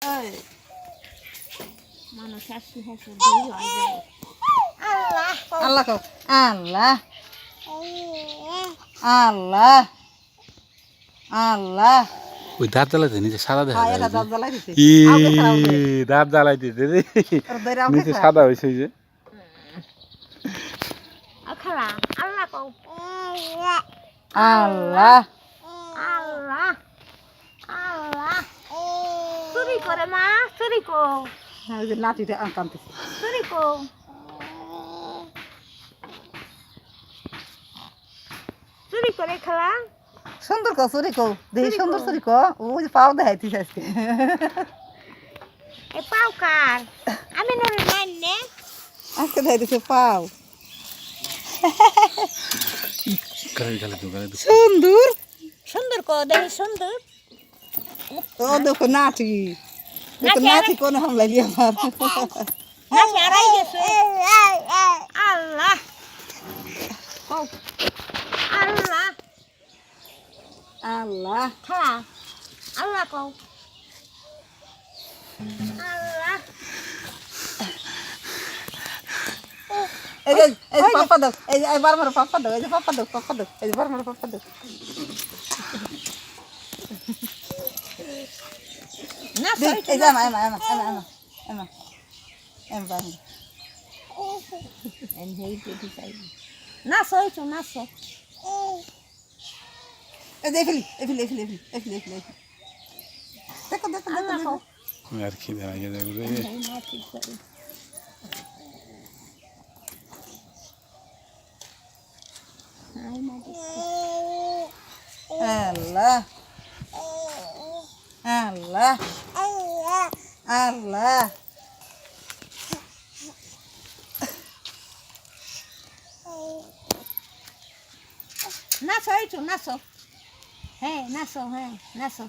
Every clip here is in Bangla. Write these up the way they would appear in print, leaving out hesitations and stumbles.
ওই মানুষ হাসি হাসি দুই হয়ে যাবে আল্লাহ আল্লাহ কও আল্লাহ আল্লাহ আল্লাহ ওই দাঁত জ্বালাইতে নিচে সাদা দেখা হ্যাঁ যায় এটা যে। দাঁত জ্বালাই দিছে ই আউকে খাও রে দাঁত জ্বালাই দিতে রে আর দইরা নিচে আউকে সাদা হয়েছে যে খালা আল্লাহ কও আল্লাহ আল্লাহ আল্লাহ চুরি করে মা চুরি কো ওই যে লাঠিটা কানতেছে চুরি কো চুরি করে খালা সুন্দর কও চুরি কও দেখি চুরি সুন্দর কও। চুরি কও ওই যে পাও দেখাইতিস আজকে এ পাও কার আমি নরে নাই নে আজকে দেখাইতেছে পাও গালে তো সুন্দর সুন্দর কো দেখি সুন্দর ও দেখো নাটি দেখো নাটি নাটি কোন হামলাইলি আমার নাকি আড়াই গেছে আল্লাহ কও আল্লাহ আল্লাহ খালা আল্লাহ কও আল্লাহ এই যে পাপা দাও এই যে বার মারো পাপা দাও এই যে পাপা দাও এই যে বার মারো পাপা দাও না এই যে এমা বার এন হেই দিদি চাই না সইছো না সো এই যে এফিলি দেখো আল্লাহ কও আর কি দেখা যায় রে হেই না ঠিক করে আই না আল্লাহ আল্লাহ আল্লাহ না সইছো না সো হ্যাঁ নাচো হ্যাঁ নাচো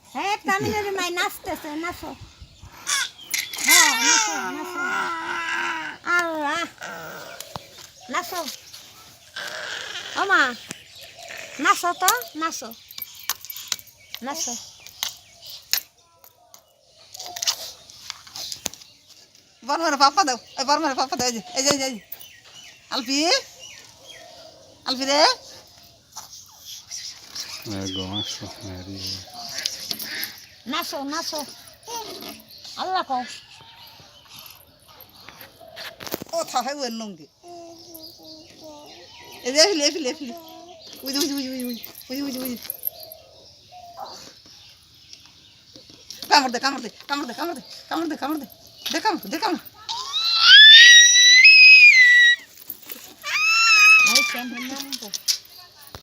হ্যাঁ তামিলের মাই নাচতেছে নাচো হ্যাঁ নাচো নাচো আল্লাহ নাচো ওমা নাচো তো নাচো নাচো বার মারো পাপা দাও এই যে আলফি রে গোমাস মারি নাচো নাচো আল্লাহ কও ও থাকে ওর নঙ্গে এই যে এফিলি উই কামড় দে এই কেমন নামবো